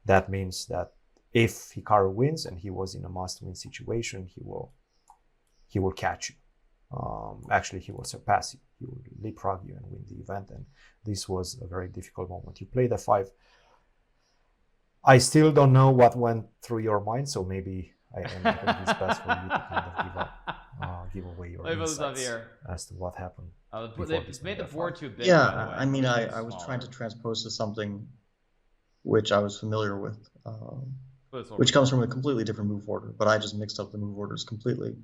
that means that if Hikaru wins and he was in a must-win situation, he will catch you. Actually, he will surpass you. He will leapfrog you and win the event. And this was a very difficult moment. You played f5. I still don't know what went through your mind, so maybe I think it's best for you to kind of give up, give away your insights as to what happened. They made the board too big. Yeah, I mean, I was trying to transpose to something which I was familiar with, which comes from a completely different move order, but I just mixed up the move orders completely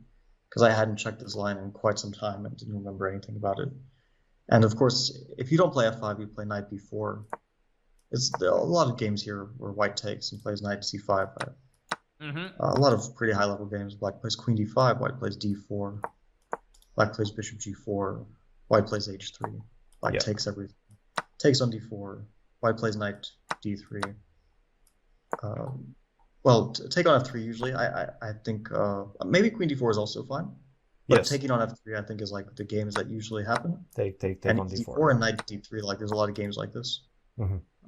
because I hadn't checked this line in quite some time and didn't remember anything about it. And of course, if you don't play f5, you play knight b4. There are a lot of games here where white takes and plays knight c5. Right? A lot of pretty high-level games. Black plays queen d5, white plays d4, black plays bishop g4, white plays h3, black takes everything, takes on d4, white plays knight d3. Well, take on f3 usually. I think maybe queen d4 is also fine. But taking on f3, I think, is like the games that usually happen. Take and on d4 and knight d3. Like, there's a lot of games like this.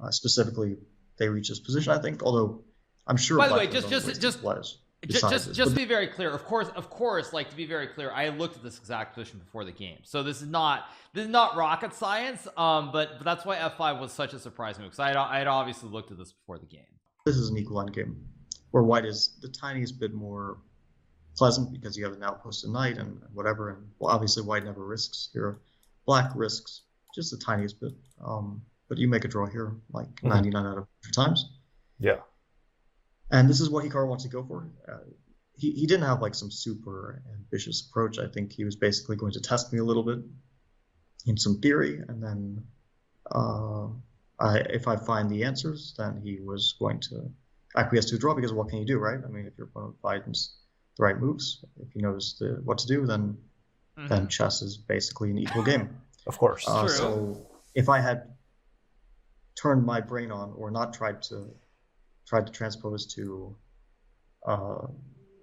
Specifically, they reach this position, I think. Although, I'm sure. By the way, just to be very clear, of course, like, to be very clear, I looked at this exact position before the game, so this is not rocket science. But that's why f5 was such a surprise move, because I had obviously looked at this before the game. This is an equal endgame, where white is the tiniest bit more pleasant because you have an outpost and knight and whatever, and well, obviously white never risks here. Black risks just the tiniest bit, but you make a draw here like 99 out of 100 times. Yeah. And this is what Hikaru wants to go for. He didn't have like some super ambitious approach. I think he was basically going to test me a little bit in some theory, and then if I find the answers, then he was going to acquiesce to a draw, because what can you do, right? I mean, if your opponent finds the right moves, if he knows what to do, then chess is basically an equal game. Of course. So if I had turned my brain on, or not tried to transpose to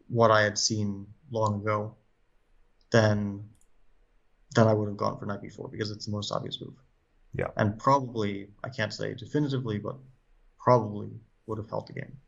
what I had seen long ago, then I would have gone for knight b4, because it's the most obvious move. Yeah. And probably, I can't say definitively, but probably would have held the game.